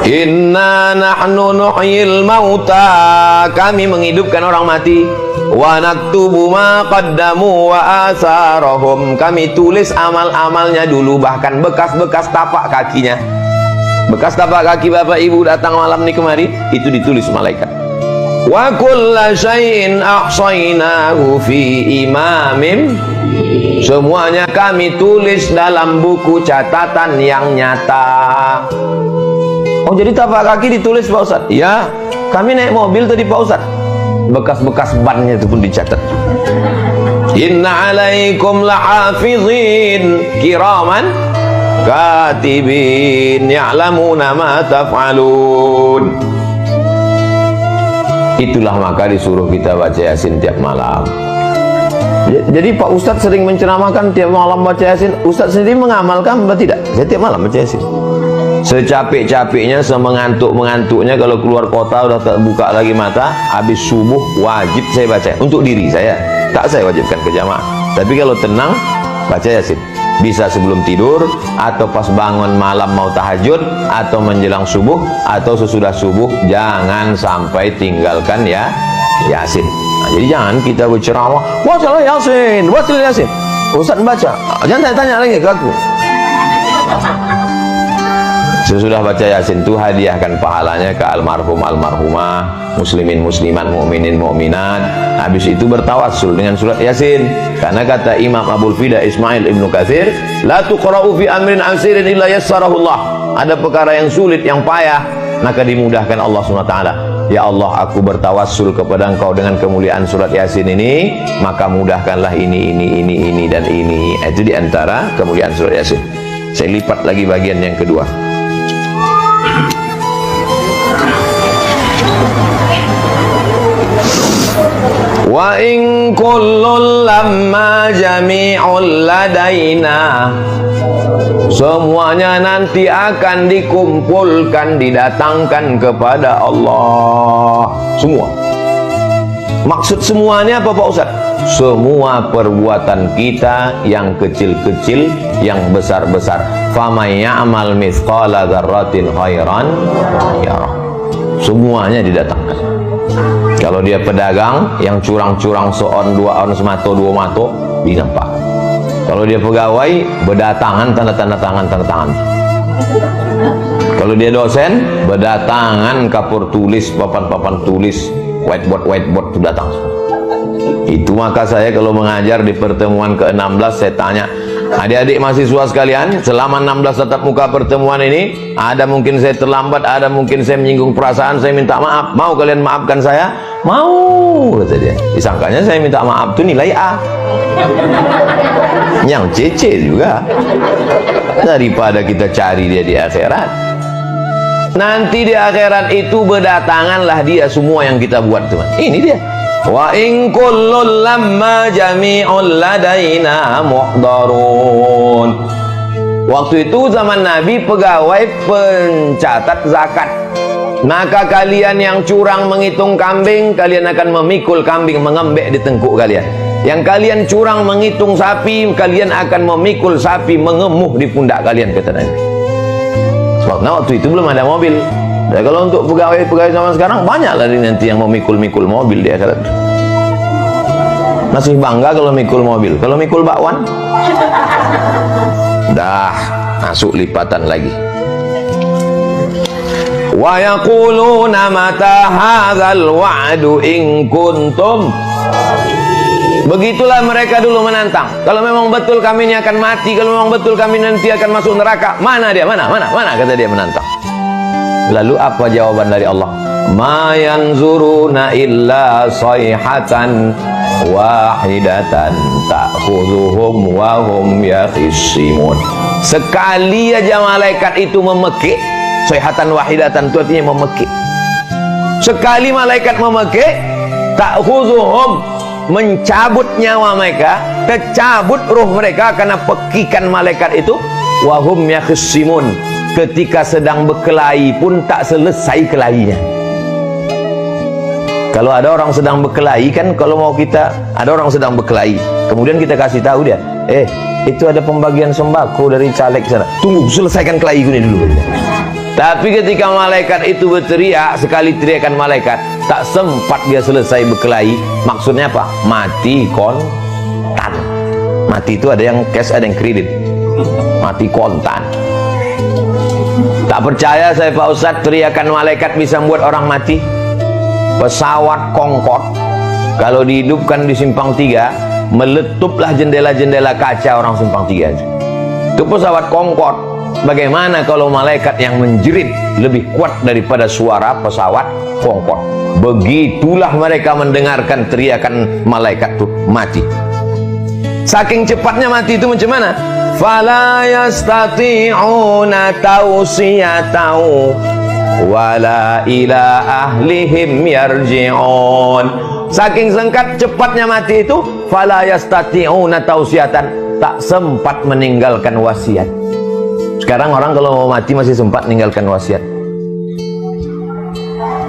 Inna nahnu nuhyil mauta, kami menghidupkan orang mati. Wa naktubu ma qaddamu wa asarahum, kami tulis amal-amalnya dulu, bahkan bekas-bekas tapak kakinya. Bekas tapak kaki bapak ibu datang malam ini kemari, itu ditulis malaikat. Wa kulla syai'in ahsaynahu fi imamin, semuanya kami tulis dalam buku catatan yang nyata. Oh, jadi tapak kaki ditulis Pak Ustadz? Ya, kami naik mobil tadi Pak Ustadz, bekas-bekas bannya itu pun dicatat. Inna alaikum lahafizin kiraman katibin ya'lamuna ma taf'alun. Itulah maka disuruh kita baca Yasin tiap malam. Jadi Pak Ustadz sering menceramahkan tiap malam baca Yasin. Ustadz sendiri mengamalkan atau tidak? Saya tiap malam baca Yasin. Secapek-capeknya, semengantuk-mengantuknya, kalau keluar kota udah tak buka lagi mata, habis subuh wajib saya baca untuk diri saya. Tak saya wajibkan ke jamaah. Tapi kalau tenang baca Yasin. Bisa sebelum tidur, atau pas bangun malam mau tahajud, atau menjelang subuh, atau sesudah subuh. Jangan sampai tinggalkan ya Yasin. Nah, jadi jangan kita berceramah, bacalah Yasin, bacalah Yasin. Ustaz baca, jangan tanya lagi ke aku. Sesudah baca Yasin itu hadiahkan pahalanya ke almarhum almarhumah, muslimin muslimat, mukminin mukminat. Habis itu bertawassul dengan surat Yasin. Karena kata Imam Abul Fida Ismail Ibnu Katsir, la tuqra'u fi amrin asirin illa yassarahullah. Ada perkara yang sulit, yang payah, maka dimudahkan Allah SWT. Ya Allah, aku bertawassul kepada Engkau dengan kemuliaan surat Yasin ini, maka mudahkanlah ini dan ini. Itu diantara kemuliaan surat Yasin. Saya lipat lagi bagian yang kedua. Wa in kullun lamma jami'ul ladaina, semuanya nanti akan dikumpulkan, didatangkan kepada Allah. Semua. Maksud semuanya apa Pak Ustaz? Semua perbuatan kita, yang kecil-kecil, yang besar-besar. Faman ya'mal mithqala dzarratin khairan yarah. Semuanya didatangkan. Kalau dia pedagang yang curang-curang seon, 2 on semato, 2 mato, dinampak. Kalau dia pegawai, berdatangan tanda-tanda tangan, tanda tangan. Kalau dia dosen, berdatangan kapur tulis, papan-papan tulis, whiteboard itu datang. Itu maka saya kalau mengajar di pertemuan ke-16, saya tanya, adik-adik mahasiswa sekalian, selama 16 tatap muka pertemuan ini, ada mungkin saya terlambat, ada mungkin saya menyinggung perasaan, saya minta maaf. Mau kalian maafkan saya? Mau, kata dia. Disangkanya saya minta maaf itu nilai A. Yang CC juga. Daripada kita cari dia di akhirat. Nanti di akhirat itu berdatanganlah dia semua yang kita buat, teman. Ini dia. Wa in kullun lamma jami'ul ladaina muhdarun. Waktu itu zaman Nabi pegawai pencatat zakat. Maka kalian yang curang menghitung kambing, kalian akan memikul kambing mengembek di tengkuk kalian. Yang kalian curang menghitung sapi, kalian akan memikul sapi mengemuh di pundak kalian, kata Nabi. Sebabnya waktu itu belum ada mobil. Dan kalau untuk pegawai-pegawai zaman sekarang, banyaklah nanti yang memikul-mikul mobil di akhirat. Masih bangga kalau mikul mobil. Kalau mikul bakwan, dah masuk lipatan lagi. Wa yaquluna mata hadzal wa'du in kuntum. Begitulah mereka dulu menantang. Kalau memang betul kami ini akan mati, kalau memang betul kami nanti akan masuk neraka, mana dia? Mana? Kata dia menantang. Lalu apa jawaban dari Allah? Ma yanzuruna illa sayhatan wahidatan ta'khudhuhum wa hum yakhisimun. Sekali aja malaikat itu memekik, sayhatan wahidatan itu artinya memekik. Sekali malaikat memekik, ta'khudhuhum, mencabut nyawa mereka, tercabut ruh mereka karena pekikan malaikat itu. Wa hum yakhisimun, ketika sedang berkelahi pun tak selesai kelahinya. Kalau ada orang sedang berkelahi kan, kalau mau kita, ada orang sedang berkelahi, kemudian kita kasih tahu dia, itu ada pembagian sembako dari caleg sana. Tunggu, selesaikan kelahi ini dulu. Tapi ketika malaikat itu berteriak, sekali teriakan malaikat, tak sempat dia selesai berkelahi. Maksudnya apa? Mati kontan. Mati itu ada yang cash, ada yang kredit. Mati kontan. Tak percaya saya Pak Ustadz, teriakan malaikat bisa membuat orang mati? Pesawat Concorde kalau dihidupkan di Simpang 3, meletuplah jendela-jendela kaca orang Simpang 3 itu pesawat Concorde. Bagaimana kalau malaikat yang menjerit lebih kuat daripada suara pesawat Concorde? Begitulah mereka mendengarkan teriakan malaikat itu, mati. Saking cepatnya mati itu macam mana? Fala yastati'una tawsiyatau wala ila ahlihim yarji'un. Saking singkat cepatnya mati itu, fala yastati'una tausiyatan, tak sempat meninggalkan wasiat. Sekarang orang kalau mau mati masih sempat meninggalkan wasiat.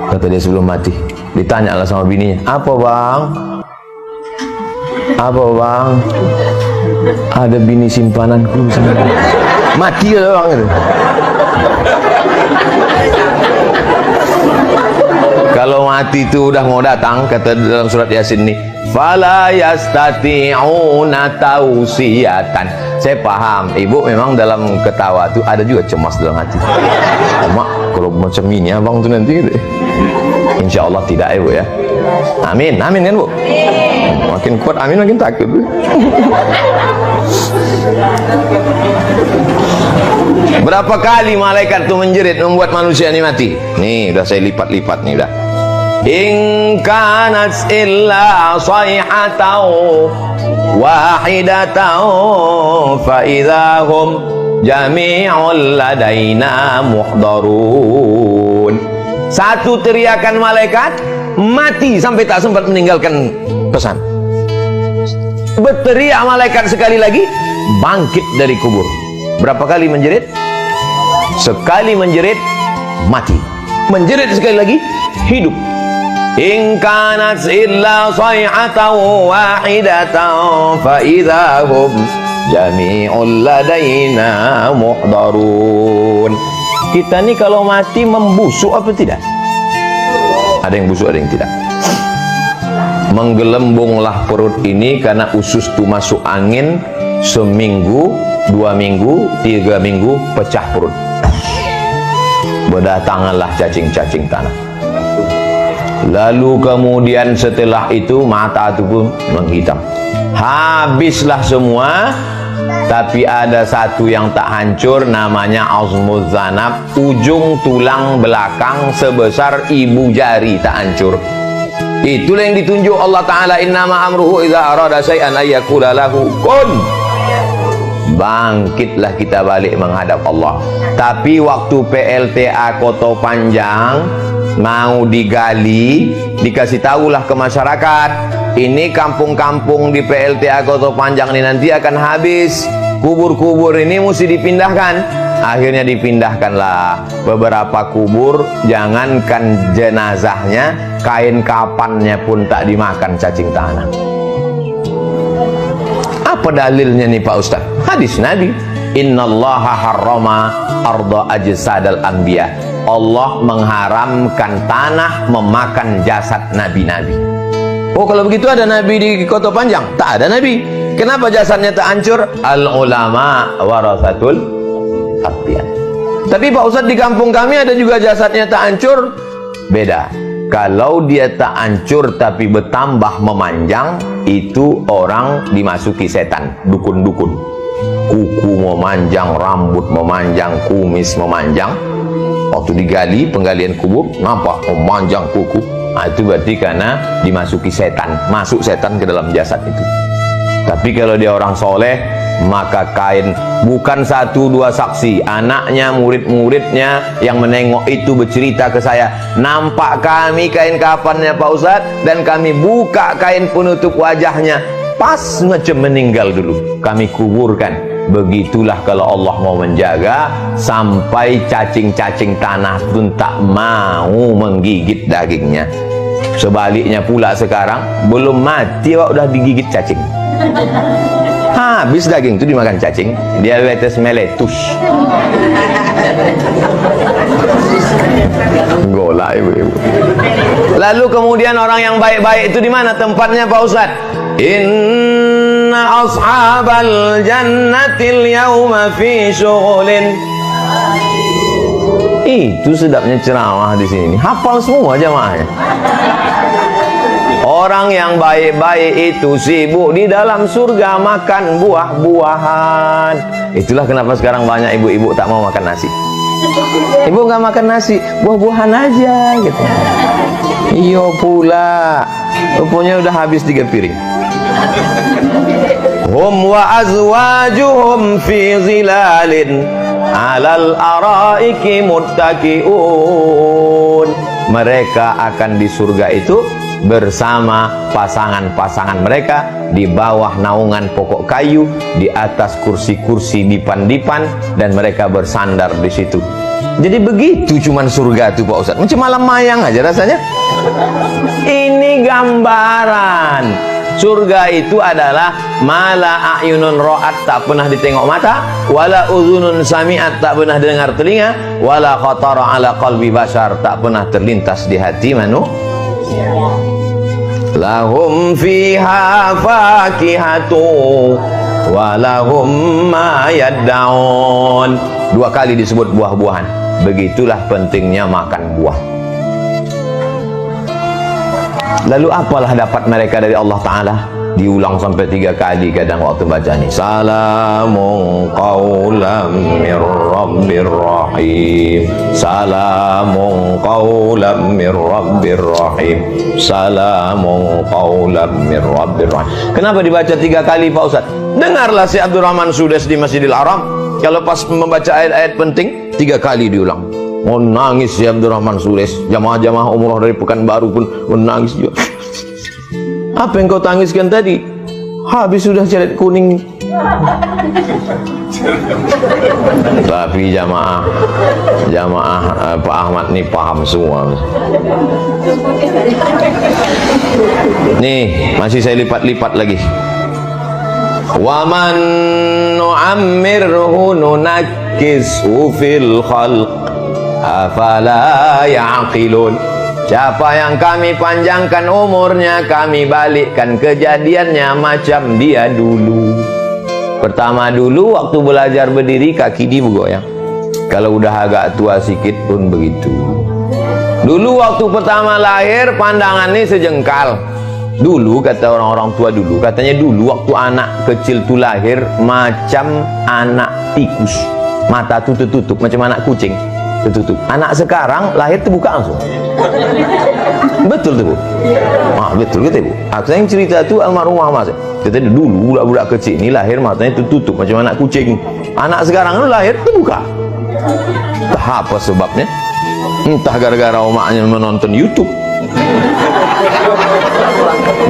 Kata dia sebelum mati, ditanya lah sama bininya, apa bang? Apa bang? Ada bini simpananku. Mati lah bang. Kalau mati itu udah mau datang, kata dalam surat Yasin nih, fala yastati'una tausiyatan. Saya paham, ibu memang dalam ketawa itu ada juga cemas dalam hati. Mak, kalau macam ini abang tuh nanti gitu. Insya Allah tidak ya bu ya. Amin, amin kan bu? Makin kuat amin makin takut. Berapa kali malaikat itu menjerit membuat manusia ini mati? Nih udah saya lipat-lipat nih udah. In kanat illa sayhatau wahidatau fa idahum jami'ul ladaina muhdarun. Satu teriakan malaikat mati sampai tak sempat meninggalkan pesan. Berteriak malaikat sekali lagi, bangkit dari kubur. Berapa kali menjerit? Sekali menjerit, mati. Menjerit sekali lagi, hidup. In kanat illa sayhatan wahidatan fa idahum jami'ul ladaina muhdarun. Kita nih kalau mati membusuk apa tidak? Ada yang busuk, ada yang tidak. Menggelembunglah perut ini karena usus itu masuk angin, seminggu, 2 minggu, 3 minggu pecah perut. Berdatanganlah cacing-cacing tanah. Lalu kemudian setelah itu mata itu pun menghitam. Habislah semua, tapi ada satu yang tak hancur, namanya azmuz zanab, ujung tulang belakang sebesar ibu jari tak hancur. Itulah yang ditunjuk Allah Ta'ala, innama amruhu idza arada syai'an ayyakula lahu kun. Bangkitlah kita balik menghadap Allah. Tapi waktu PLTA Koto Panjang mau digali, dikasih tahulah ke masyarakat, ini kampung-kampung di PLTA Koto Panjang ini nanti akan habis, kubur-kubur ini mesti dipindahkan. Akhirnya dipindahkanlah beberapa kubur, jangankan jenazahnya, kain kapannya pun tak dimakan cacing tanah. Apa dalilnya nih Pak Ustaz? Hadis Nabi, innallaha harrama arda ajsadal anbiya. Allah mengharamkan tanah memakan jasad nabi-nabi. Oh kalau begitu ada nabi di Koto Panjang? Tak ada nabi. Kenapa jasadnya tak hancur? Al ulama warasatul anbiya. Tapi Pak Ustadz, di kampung kami ada juga jasadnya tak hancur. Beda. Kalau dia tak hancur tapi bertambah memanjang, itu orang dimasuki setan, dukun-dukun. Kuku memanjang, rambut memanjang, kumis memanjang. Waktu digali, penggalian kubur, nampak memanjang kuku. Nah, itu berarti karena dimasuki setan, masuk setan ke dalam jasad itu. Tapi kalau dia orang soleh, maka kain, bukan 1-2 saksi, anaknya, murid-muridnya yang menengok itu bercerita ke saya, nampak kami kain kafannya Pak Ustadz, dan kami buka kain penutup wajahnya, pas macam meninggal dulu, kami kuburkan. Begitulah kalau Allah mau menjaga, sampai cacing-cacing tanah pun tak mau menggigit dagingnya. Sebaliknya pula sekarang, belum mati udah digigit cacing. habis daging itu dimakan cacing, diabetes meletus. Gola ibu-ibu. Lalu kemudian orang yang baik-baik itu di mana tempatnya Pak Ustaz? Inna ashabal jannatil yawma fi syughulin. Itu sedapnya ceramah di sini. Hafal semua jamaahnya. Orang yang baik-baik itu sibuk di dalam surga makan buah-buahan. Itulah kenapa sekarang banyak ibu-ibu tak mau makan nasi. Ibu nggak makan nasi, buah-buahan aja gitu. Iyo pula, rupanya udah habis 3 piring. Hum wa azwajuhum fi zilalin alal araiki muttaqiun. Mereka akan di surga itu bersama pasangan-pasangan mereka di bawah naungan pokok kayu, di atas kursi-kursi dipan-dipan, dan mereka bersandar di situ. Jadi begitu cuman surga tuh Pak Ustadz, macam malam mayang aja rasanya. Ini gambaran. Surga itu adalah mala a'yunun ra'at, tak pernah ditengok mata, wala udhunun sami'at, tak pernah didengar telinga, wala khatara ala qalbi bashar, tak pernah terlintas di hati manusia. Lahum fiha fakihatu walahum ma yad'un. 2 kali disebut buah-buahan. Begitulah pentingnya makan buah. Lalu apalah dapat mereka dari Allah Ta'ala? Diulang sampai 3 kali kadang waktu baca ini. Salamun qawlam mir rabbir rahim. Salamun qawlam mir rabbir rahim. Salamun qawlam mir rabbir rahim. Kenapa dibaca 3 kali Pak Ustaz? Dengarlah si Abdurrahman Sudes di Masjidil Haram. Kalau pas membaca ayat-ayat penting 3 kali diulang. Menangis si Abdurrahman Sudes. Jamaah-jamaah umrah dari Pekanbaru pun menangis juga. Apa yang kau tangiskan tadi? Habis sudah calet kuning. Tapi jamaah Pak Ahmad nih paham semua. Nih masih saya lipat-lipat lagi. Wa man nu'ammirhu nunakkishu fil khalq afala ya'qilun. Siapa yang kami panjangkan umurnya, kami balikkan kejadiannya macam dia dulu. Pertama dulu waktu belajar berdiri kaki dia bergoyang. Kalau udah agak tua sikit pun begitu. Dulu waktu pertama lahir pandangannya sejengkal. Dulu kata orang-orang tua dulu, katanya dulu waktu anak kecil tuh lahir macam anak tikus. Mata tuh tertutup macam anak kucing. Tertutup. Anak sekarang lahir terbuka langsung. Betul tuh Bu? Betul gitu Bu. Aku yang cerita tuh almarhumah mas. Kita dulu budak-budak kecil ini lahir matanya tertutup macam anak kucing. Anak sekarang itu lahir terbuka. Entah apa sebabnya. Entah gara-gara omaknya menonton YouTube.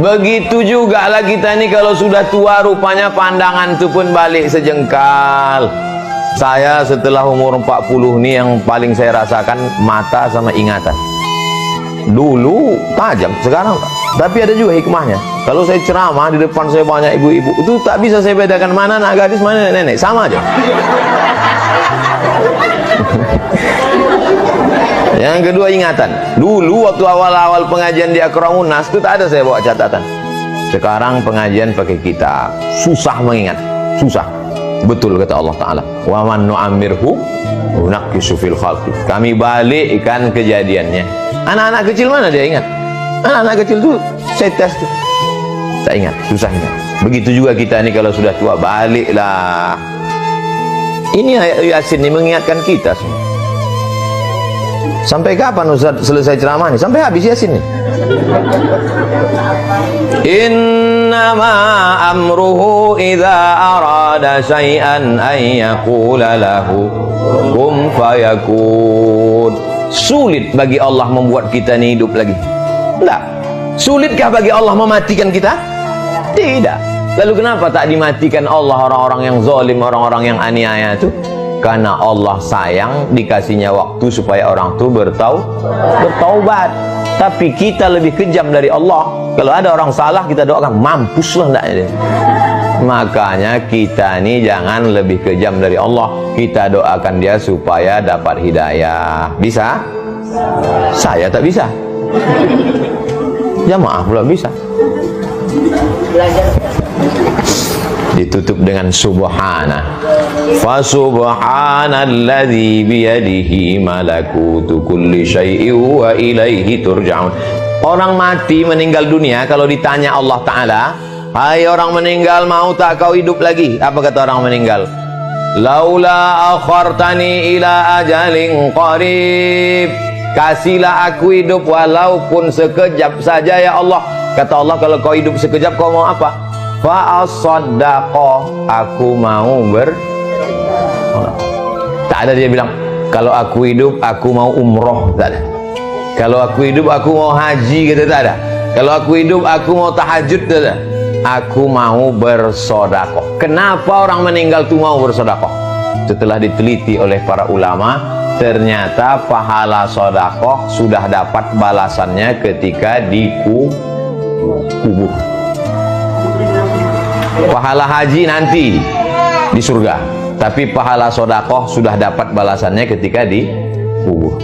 Begitu juga lah kita nih kalau sudah tua rupanya pandangan itu pun balik sejengkal. Saya setelah umur 40 nih yang paling saya rasakan mata sama ingatan. Dulu tajam, sekarang tapi ada juga hikmahnya. Kalau saya ceramah di depan saya banyak ibu-ibu, itu tak bisa saya bedakan mana anak gadis, mana nenek, sama aja. Yang kedua ingatan. Dulu waktu awal-awal pengajian di Akramun Nas itu tak ada saya bawa catatan. Sekarang pengajian pakai kitab, susah mengingat, susah. Betul kata Allah Ta'ala, wa man nu'ammirhu nunakkisu fil khalqi. Kami balikkan kejadiannya. Anak-anak kecil mana dia ingat? Anak-anak kecil tuh saya tes tuh tak ingat, susah ingat. Begitu juga kita nih kalau sudah tua, baliklah. Ini ayat Yasin ini mengingatkan kita semua. Sampai kapan Ustaz selesai ceramah nih? Sampai habis Yasin nih. Innama amruhu idza arada syai'an ay yaqula lahu kum fayakun. Sulit bagi Allah membuat kita ini hidup lagi? Tidak. Sulitkah bagi Allah mematikan kita? Tidak. Lalu kenapa tak dimatikan Allah orang-orang yang zalim, orang-orang yang aniaya itu? Karena Allah sayang, dikasihnya waktu supaya orang itu bertaubat. Tapi kita lebih kejam dari Allah. Kalau ada orang salah kita doakan, mampuslah ndaknya dia. Makanya kita ini jangan lebih kejam dari Allah. Kita doakan dia supaya dapat hidayah. Bisa? Saya tak bisa. Jamaah pula bisa. Ditutup dengan subhana. Fa subhanalladzi biyadihi malakutu kulli syai'in wa ilaihi turja'un. Orang mati meninggal dunia, kalau ditanya Allah Ta'ala, hai orang meninggal, mau tak kau hidup lagi? Apa kata orang meninggal? Laula akhartani ila ajalin qarib, kasihlah aku hidup walaupun sekejap saja ya Allah. Kata Allah, kalau kau hidup sekejap kau mau apa? Fa as-saddaqah, aku mau tak ada dia bilang kalau aku hidup aku mau umroh, tak ada. Kalau aku hidup aku mau haji, kata tak ada. Kalau aku hidup aku mau tahajud, tak ada. Aku mau bersodakoh. Kenapa orang meninggal itu mau bersodakoh? Setelah diteliti oleh para ulama, ternyata pahala sodakoh sudah dapat balasannya ketika dikubur. Pahala haji nanti di surga, tapi pahala sodakoh sudah dapat balasannya ketika dikubur.